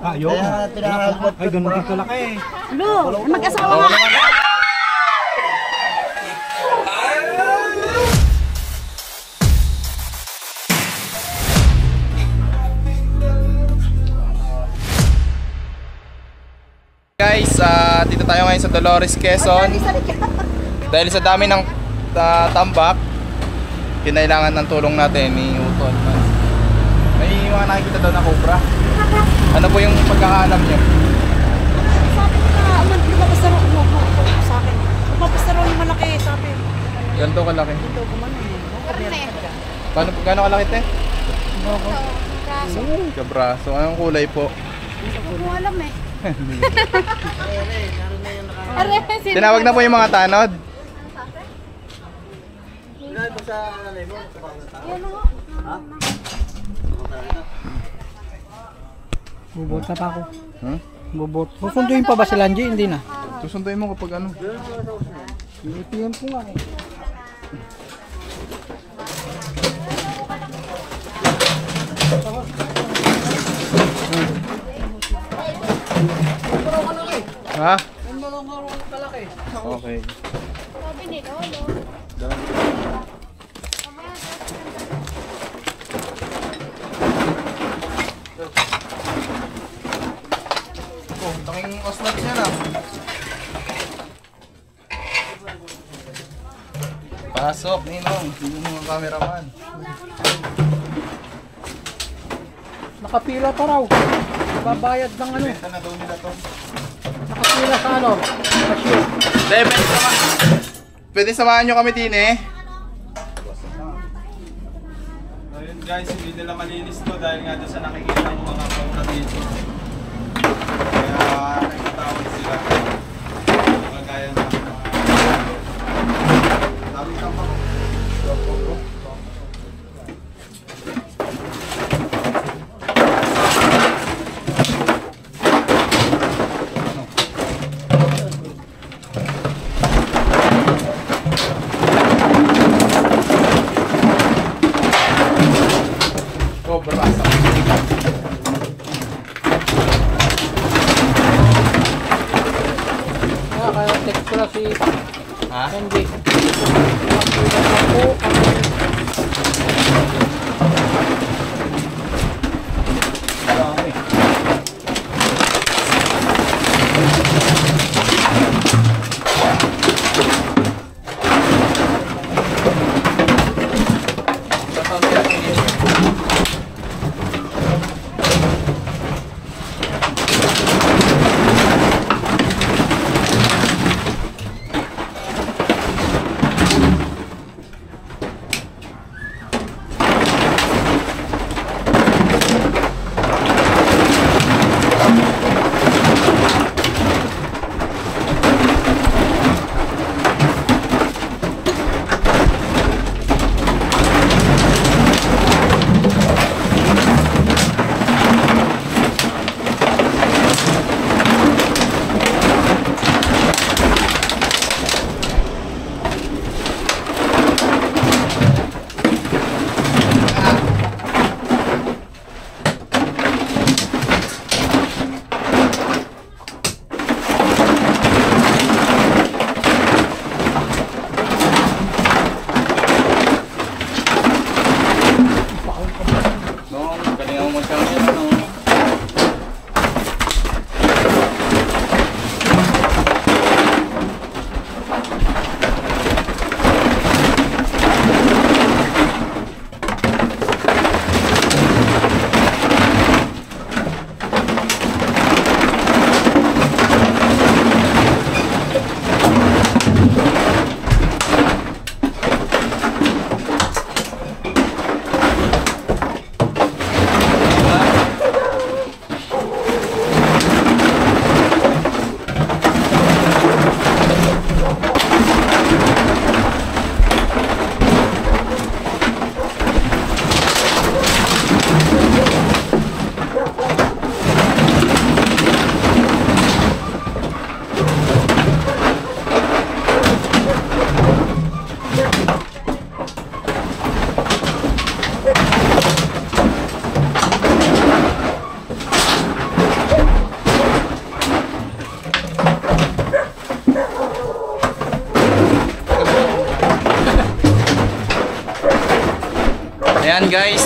Ayun. Ay, ganun din kalaki. Lo, mag-asawa nga. Guys, dito tayo ngayon sa Dolores, Quezon. Dahil sa dami ng tambak, kinailangan ng tulong natin ni Utol. May mga nakikita daw na cobra. Ano po yung pagkakaalam niyo? Sabi ko na, lumapastaro mo sa akin. Lumapastaro yung malaki, sabi. Ganito kalaki. Ito, kumano yun. Gano'ng kalaki, te? Braso. Kabraso. Anong kulay po? Hindi ko alam eh. Tinawag na po yung mga tanod. Bubot na pa ako. Hmm? Bubot. Susunduin pa ba si Lanji? Hindi na. Susunduin mo kapag ano. Pilipian po nga eh. Ha? Kalaki. Okay. Sabi ni Lolo. Oh, taking oslat niya na. Pasok, Ninong. Sino mga cameraman? Nakapila pa raw. Babayad ng ano. Benta na daw nila to. Nakapila sa ano. Cashier. Pwede samahan nyo kami din eh. Ayun guys, hindi nila malinis to dahil nga doon sa nakikita ko mga pauna dito. Kaya nagtatawag sila. Mga gaya ng mga daming tampak. Cobra. Kaya text ko na si Ha? Andy.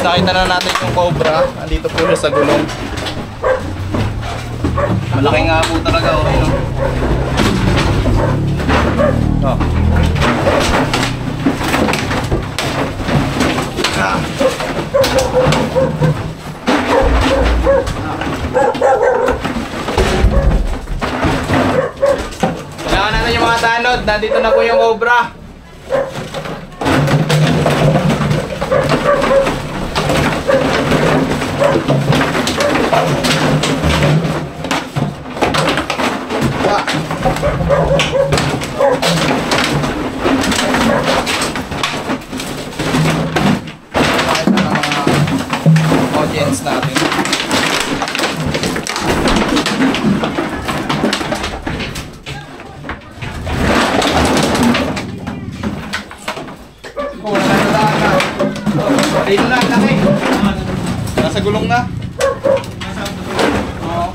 nakita na natin yung cobra. Andito po siya sa gulong. Malaki nga po talaga, okay, no? Oh. Ah. Kailangan natin yung mga tanod. Nandito na po yung cobra. Audience natin. Oh, wala na lang. Dito na, laki. Nasa gulong na. Oh,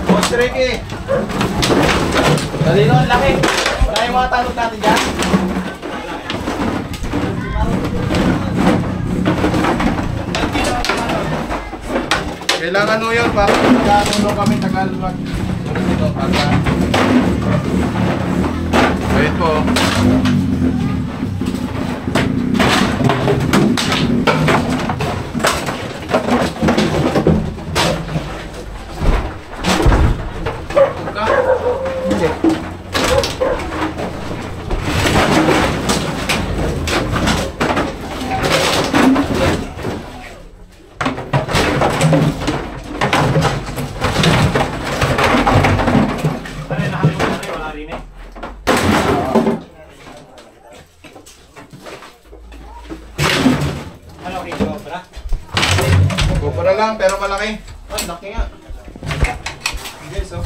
Boss Ricky. Dali na, laki. Wala yung mga tanong natin dyan. Kailangan mo yun para magkakaroon kami tagal-wag. Dito, para. Wait po. Gopro lang pero malaki. Ay, laki nga. Guys, oh.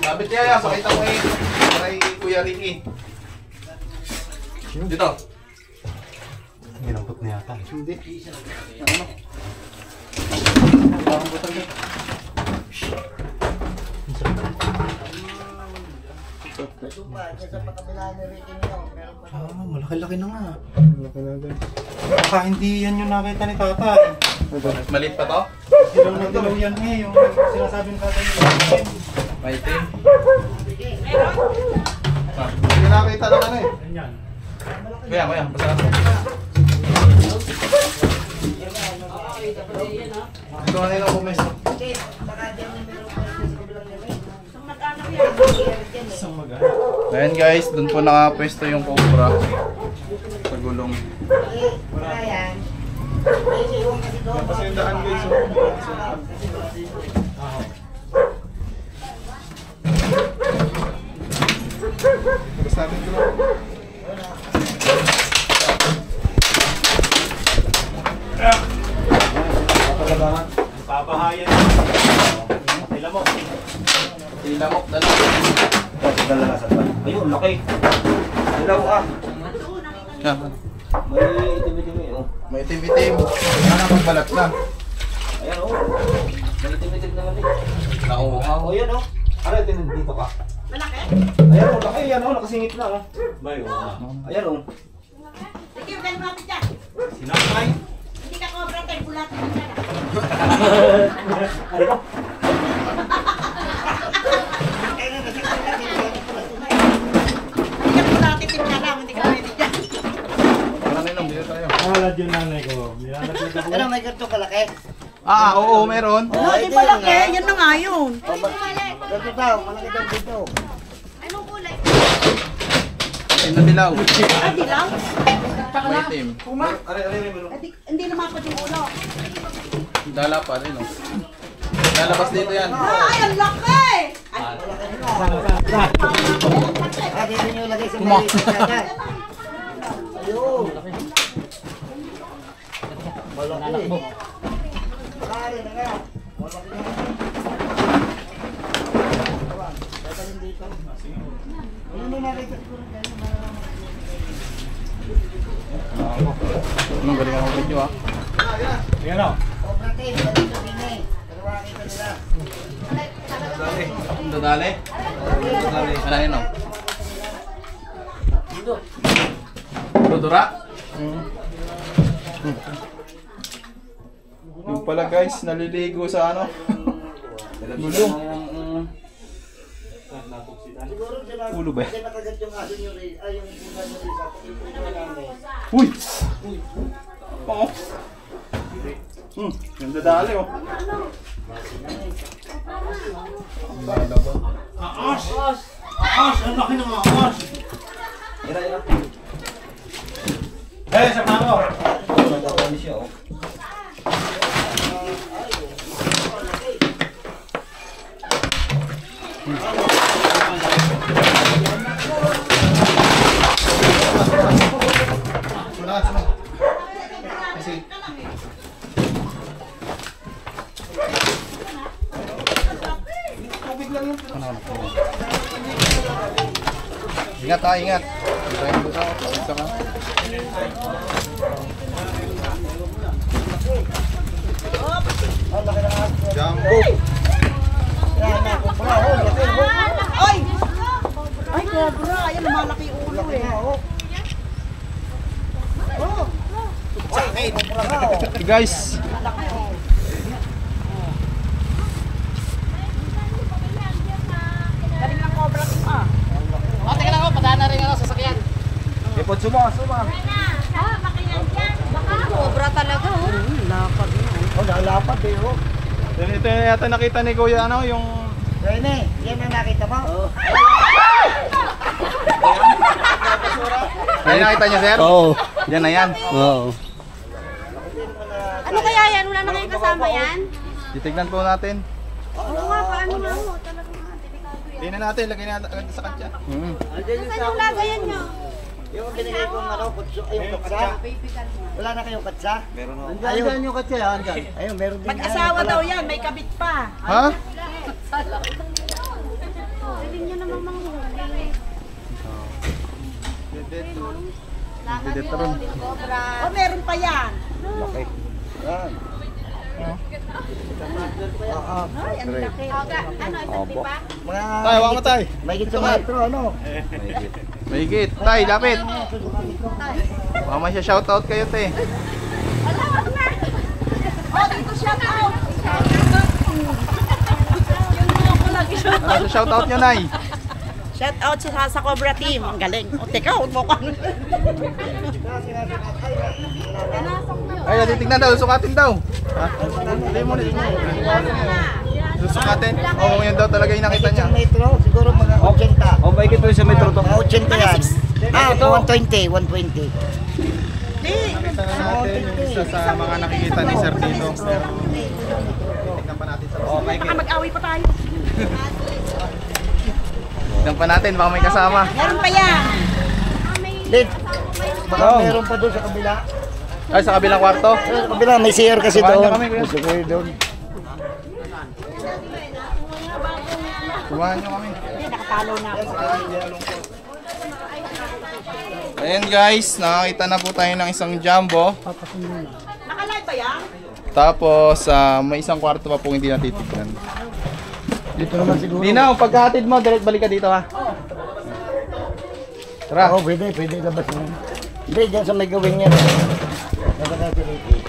Lapit kaya, pakita ko kay Kuya Ricky. Dito. Ginambot na yata. Hindi. Ano? Parang butang niya. Malaki-laki na nga. Malaki na din. Baka hindi yan yung nakita ni Tata. Maliit pa to? Dilaw na dilaw yan eh. Yung sinasabi ni Tata yung May itim. Hindi nakita na ano eh. yan. Kuya, basta na. Ito na yung kumis. Isang maga. Ayan guys, dun po nakapwesto yung cobra sa gulong. Tapos yung daan guys. Tapos natin ito. Papahayan. Tilamok. Tilamok, dala. Dalalasan ba? Ayun, laki. Dilaw ah. Yan. May itim-itim oh. May itim-itim. Sana magbalat na. Ayan oh. May itim-itim naman eh. Nauhaw. Oh, yan oh. Ano ito dito ka? Malaki? Ayan oh, laki yan oh. Nakasingit na oh. Bayo. Ayan oh. Sige, ganun mo dyan. Sinakay. Hindi ka cobra tayo, bulatin mo na. Ano ko? Hindi ka bulatin, timna lang. Hindi ka pwede dyan. Parang inom, dito tayo. Halad yung nanay ko. Nilalagay ako. Ano, may ganito kalaki? Oo, meron. Oo, di malaki. Yan na nga yun. Ganito daw, malaki daw dito. Anong kulay? Ay, nadilaw. Ah, dilaw? May itim. Hindi naman ako yung ulo. Dala pa rin, oh. Lalabas dito yan. Ay, ang laki! Ah, dito nyo lagay sa may kagad. Ayun. Malaki. Kari na nga. Malaki na. Dadalhin dito. Ano na nakita ko rin kayo? Anong galing ako video, ah. Ayan o. Obrate, dito din eh. Dalawa kita nila. Dadali? Ano yun, oh? Dudura? Yung pala guys, naliligo sa ano? Gulong. Ulo ba yan? Nakagat yung aso nyo rin. Ay, yung pusa nyo rin. Uy! Oo. Ganda dali oh. Aas! Aas! Ang laki ng aas! Eh, sa pako! Ingat ha, ingat. Isa ka. Jumbo. Ay! Ay, cobra. Ayan, lumalaki yung ulo eh. Hey guys. Galing ng cobra to ah. Teka lang ako, padaan na rin ako sa sakyan. Ipot suma. Cobra talaga oh. Lapad na oh. Oh, nalapat eh, oh. Ito yata nakita ni Kuya ano, yung... Rene, yan ang nakita mo? Oo. Ay, nakita niya sir? Oo. Yan na yan. Oo. Ano kaya yan? Wala na kayong kasama yan? Titignan po natin. Oo nga, paano nga mo? Talagang delikado yan. Tingnan natin, lagay natin agad sa kanya. Saan yung lagayan nyo? Yung binigay kong ano, kutso, ay yung katsa. Wala na kayong katsa? Meron na. Ayun yung katsa, andyan. Ayun, meron din. Mag-asawa daw yan, may kabit pa. Ha? Pwede nyo namang manghuli. Dito rin. Oh, meron pa yan. Okay. Yan. Ay, ang laki. Ano, isang pipa? Mga... Tay, wala mo tay. May gito metro, ano? Mahigit. Tay, lapit. Baka may shoutout kayo te. Wala, wag na. Oh, dito shout out. Yung mga ko lagi shout out. Ano sa shoutout nyo, Nay? Shout out sa Cobra Team. Ang galing. O, teka, huwag mo ko. Ay, titignan daw, sukatin daw. Ha? Hindi mo na. Susukatin? Oo, yun daw talaga yung nakita niya. Metro, siguro mga 80. Oh, baikit po sa metro to. Mga 80 yan. Ah, 120, 120. Nakita na natin yung isa sa mga nakikita ni Sir dito. Tignan pa natin sa Baka mag-away pa tayo. Tignan pa natin, baka may kasama. Meron pa yan. Lid, baka meron pa doon sa kabila. Ay, sa kabilang kwarto. Sa kabila, may CR kasi Samahan doon. niyo kami, kuya. Gusto ko yun doon. Samahan nyo kami. Hindi, nakatalo na ako. Ayan guys, nakakita na po tayo ng isang jumbo. Nakalive ba yan? Tapos, may isang kwarto pa po hindi natitignan. Dito naman siguro. Ninaw, pagkahatid mo, direct balik ka dito ha. Tara. Oo, pwede labas mo. Hindi, dyan sa may gawin niya. Nakakatilitin.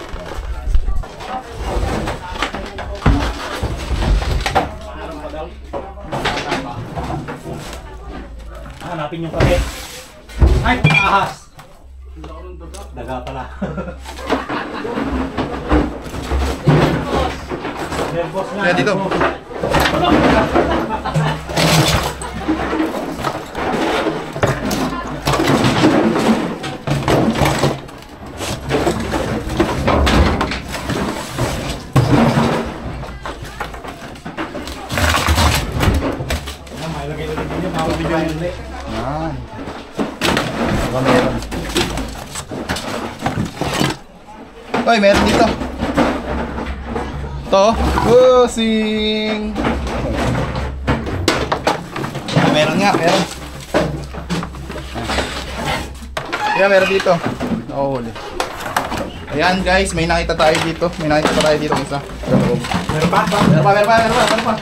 Hanapin yung kape. Ay, ahas! Daga pala. Nervous na. Kaya dito. Yan. Baka meron. Uy, meron dito. Ito. Pusing. Meron nga, meron. Ayan, meron dito. Nakuhuli. Ayan guys, may nakita tayo dito. May nakita pa tayo dito isa. Meron pa? Meron pa.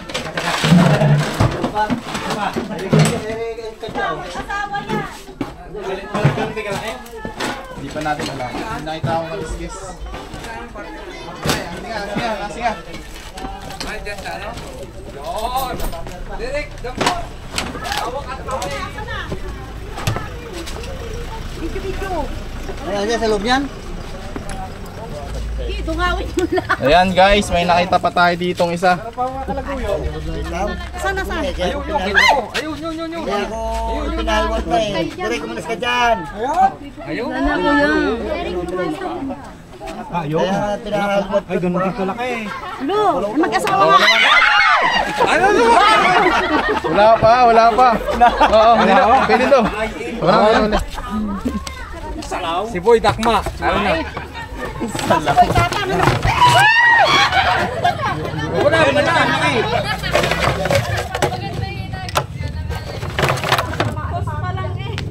Asawa yan. Hindi pa natin alam. Hindi nakita akong maliskis. Sige nga. Ayan, sa loob yan. Dungawin mo lang. Ayan guys, may nakita pa tayo ditong isa. Sana. Kaya ako pinahawag na eh. Direk, umalis ka dyan. Ayaw. Kaya pinahawag Ay, ganun din kalaki. Lo, mag-asawa nga. Wala pa. Oo, pwede to. Wala. Si Boy Dakma. Ano na? Wala na.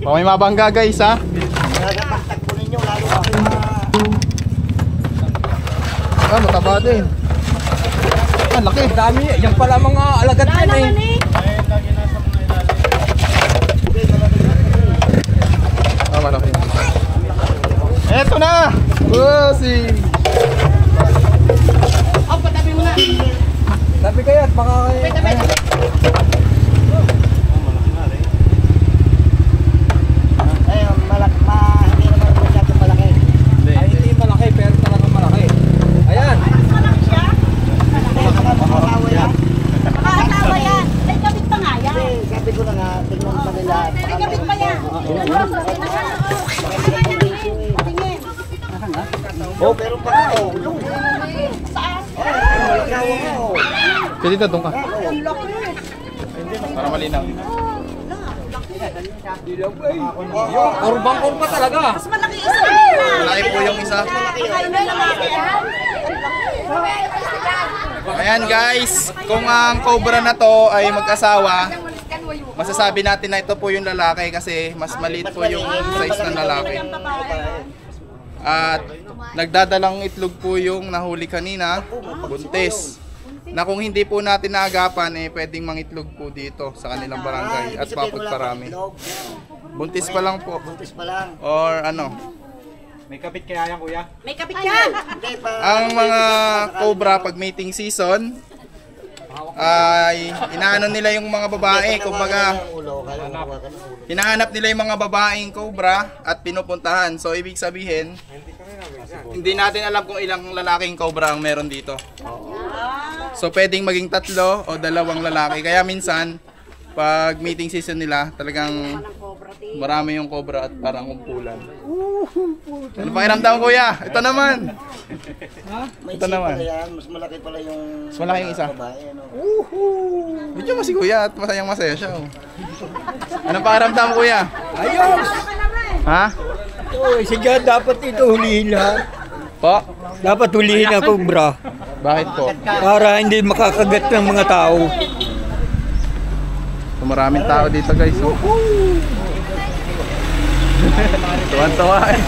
May mabangga guys ha. Nagapaktak po ninyo, lalo ako Mataba din. Laki. Dami. Yan pala mga alagad yan eh. Malaki. Eto na! Bossy! Patabi mo na. Sabi kayo at baka kayo. ayun, hindi naman masyadong malaki. Ay, hindi malaki pero talagang malaki. Ayan. Makakawa yan. Makakasawa yan. May gabit pa nga yan. Kasi sabi ko na nga, tingnan pa nila. May gabit pa yan. Tingin. Oh, pero pa nga, oh. Malakawa nga, oh. Pwede to, doon ka. Para malinaw. Kurbang-kurba talaga. Mas malaki isa yan. Malaki po yung isa. Kain na lalaki yan. Ayan guys, kung ang cobra na to ay mag-asawa, masasabi natin na ito po yung lalaki kasi mas maliit po yung size ng lalaki. At nagdadalang itlog po yung nahuli kanina, buntis. Na kung hindi po natin naagapan, pwedeng mangitlog po dito sa kanilang barangay at papagparami. Buntis pa lang po. Buntis pa lang. Or ano, May kapit kaya yan, kuya? May kapit yan. Hindi pa. ang mga cobra pag mating season ay inaano nila yung mga babae, kumbaga hinahanap nila yung mga babaeng cobra at pinupuntahan. So ibig sabihin, hindi natin alam kung ilang lalaking cobra ang meron dito. So pwedeng maging 3 o 2 lalaki. Kaya minsan pag mating season nila, talagang marami yung cobra at parang kumpulan. Ano pakiramdam kuya? Ito naman. Ito naman. Mas malaki pala yung Mas malaki yung isa. babae, ano. Medyo mo si kuya at masaya siya. Oh. Anong pakiramdam kuya? Ayos! Ha? Uy, sige, dapat ito hulihin lahat. Po? Dapat hulihin ang cobra Bakit po? para hindi makakagat ng mga tao. So, maraming tao dito guys. Oh. Tuwan-tuwa eh.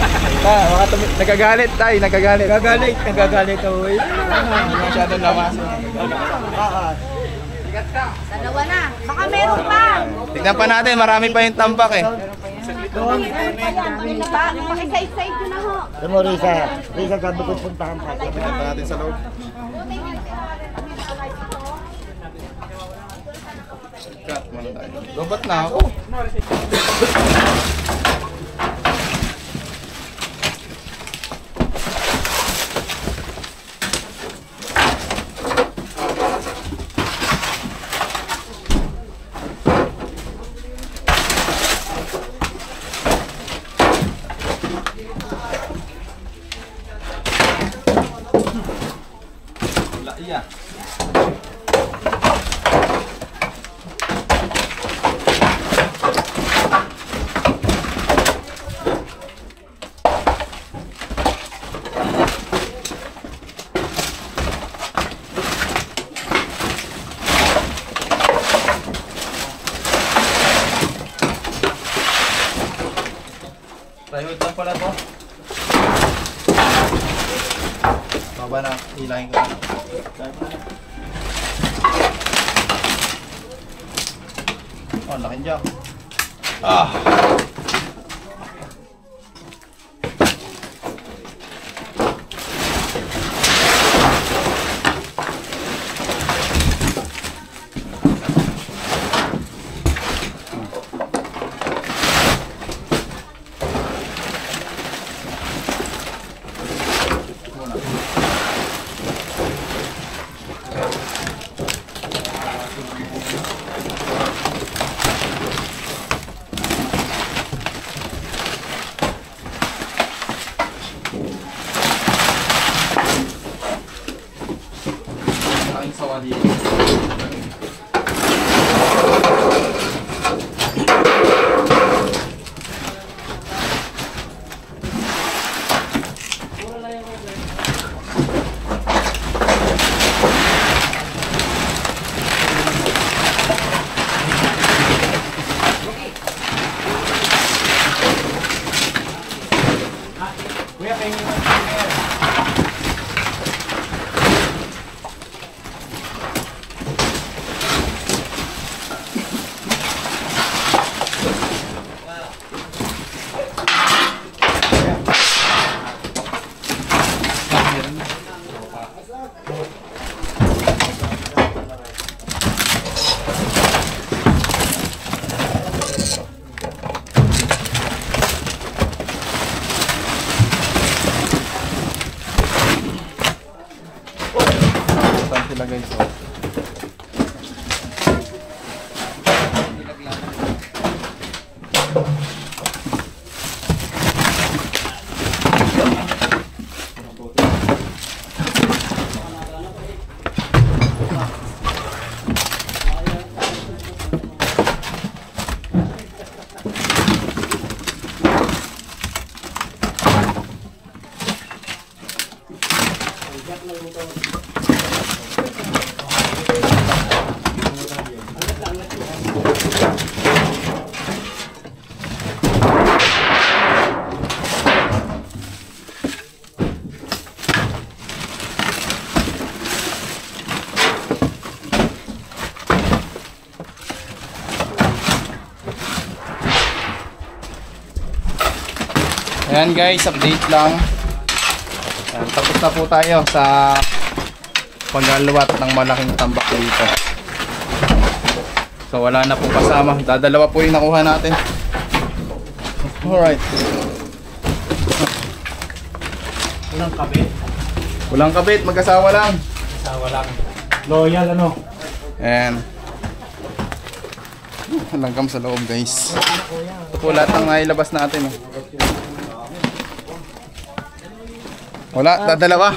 Nagagalit tayo, nagagalit. Nagagalit ako eh. Masyado naman. Dalawa na. Baka meron pa. Tignan pa natin, marami pa yung tambak eh. Pakiside-side ko na ho. Alam mo, Risa, sabi ko puntahan pa. Tignan pa natin sa loob. Cut muna tayo. Lobat na ako. Iya. Private lang pala to. Baba na, hilahin ko. Oh, laking jack. Ah! sawan. Sila guys. Oh. Ayan guys, update lang. Ayan, tapos na po tayo sa paglalawat ng malaking tambak dito. So wala na po kasama. Dadalawa po yung nakuha natin. Alright. Walang kabit. Walang kabit, mag-asawa lang. Asawa lang. Loyal ano? Ayan. Langgam sa loob guys. Ito po lahat ng nailabas natin. Oh. Wala, dadalawa.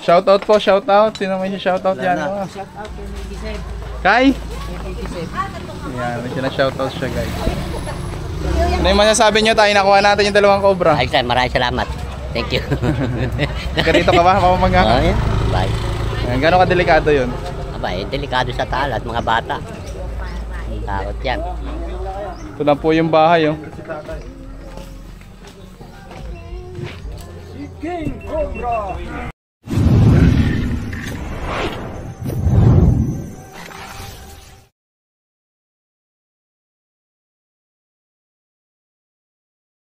Shoutout po, shoutout. Sino may shoutout yan? Oh. Kai? Yan, may sinashoutout siya guys. Ano yung masasabi nyo tayo? Nakuha natin yung dalawang cobra. Ay, sir, maraming salamat. Thank you. Karito ka ba? Papamangga ka? Oh, yeah. Bye. Yan, gano'ng kadelikado yun? Aba, delikado sa taal at mga bata. Takot yan. Ito lang po yung bahay. Oh. King Cobra!